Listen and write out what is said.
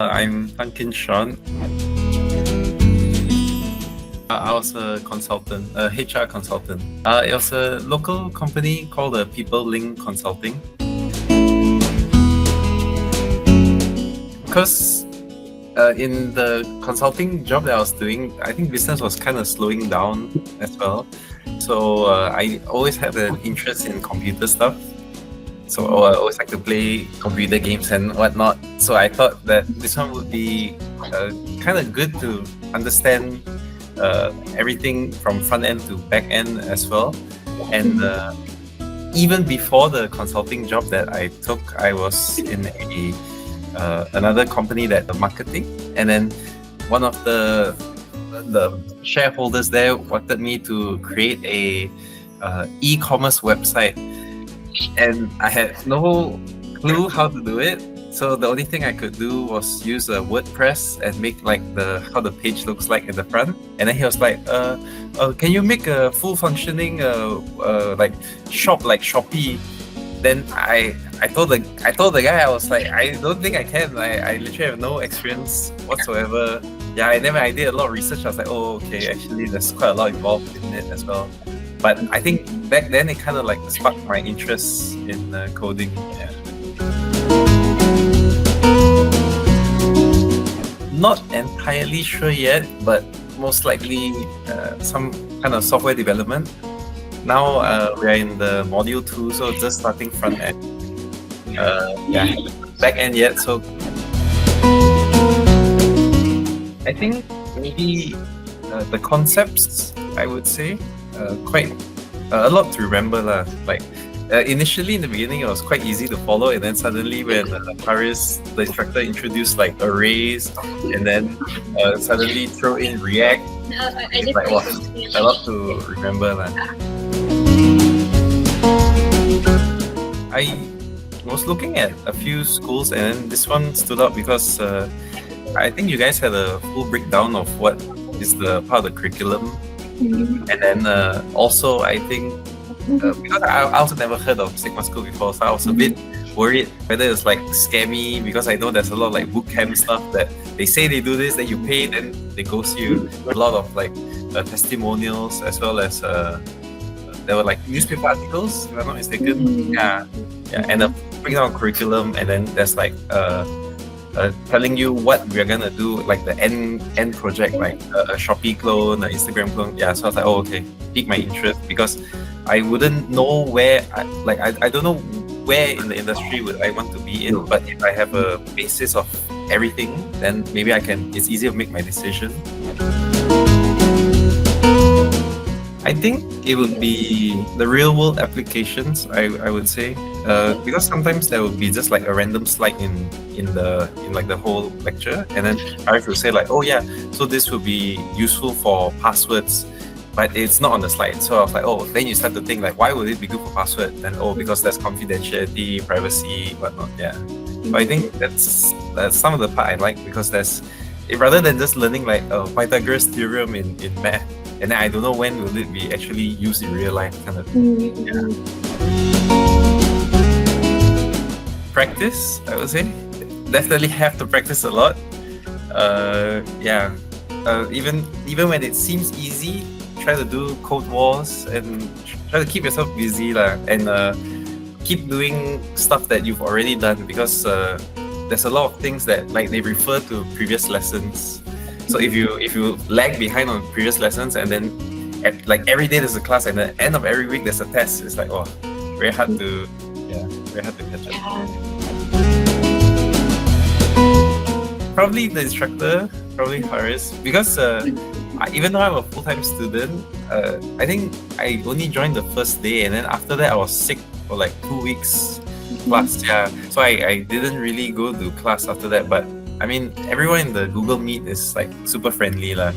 I'm Funkin Shaun. I was a consultant, a HR consultant. It was a local company called People Link Consulting. Because in the consulting job that I was doing, I think business was kind of slowing down as well. So I always had an interest in computer stuff. So I always like to play computer games and whatnot. So I thought that this one would be kind of good to understand everything from front end to back end as well. And even before the consulting job that I took, I was in another company that marketing, and then one of the shareholders there wanted me to create a e-commerce website, and I had no clue how to do it. So the only thing I could do was use a WordPress and make like how the page looks like in the front. And then he was like, can you make a full functioning like shop like Shopee? Then I told the guy, I was like, I don't think I can. I literally have no experience whatsoever. Yeah, and then when I did a lot of research, I was like, oh, okay, actually there's quite a lot involved in it as well. But I think back then it kind of like sparked my interest in coding. Yeah. Not entirely sure yet, but most likely some kind of software development. Now we're in the module 2, so just starting front end. Yeah, back end yet. So I think maybe the concepts, I would say, quite a lot to remember lah. Like initially in the beginning, it was quite easy to follow, and then suddenly when Paris, the instructor, introduced like arrays, and then suddenly throw in React, it's like wow, a lot to remember lah. I was looking at a few schools, and then this one stood out because I think you guys had a full breakdown of what is the part of the curriculum. And then also I think because I also never heard of Sigma School before, so I was a bit worried whether it's like scammy, because I know there's a lot of like bootcamp stuff that they say they do this, then you pay, then they ghost you. A lot of like testimonials, as well as there were like newspaper articles, if I'm not mistaken. Yeah, and a breakdown of curriculum, and then there's like telling you what we're gonna do, like the end project, like a Shopee clone, an Instagram clone. Yeah, so I was like, oh, okay, pique my interest, because I wouldn't know where I don't know where in the industry would I want to be in, but if I have a basis of everything, then maybe it's easier to make my decision. I think it would be the real world applications, I would say, because sometimes there would be just like a random slide in like the whole lecture, and then Arif will say like, oh yeah, so this will be useful for passwords, but it's not on the slide. So I was like, oh, then you start to think like, why would it be good for password? Then because there's confidentiality, privacy, whatnot. Yeah, but I think that's some of the part I like, because rather than just learning like Pythagoras theorem in math, and then I don't know when will it be actually used in real life, kind of thing. Yeah. Practice, I would say. Definitely have to practice a lot. Yeah. Even when it seems easy, try to do code wars and try to keep yourself busy lah, and keep doing stuff that you've already done, because there's a lot of things that like they refer to previous lessons. So if you lag behind on previous lessons, and then like every day there's a class, and at the end of every week there's a test, it's like, oh, very hard to catch up. Probably the instructor, probably Haris, because even though I'm a full-time student, I think I only joined the first day, and then after that I was sick for like 2 weeks plus. Yeah, so I didn't really go to class after that. But I mean, everyone in the Google Meet is like super friendly lah.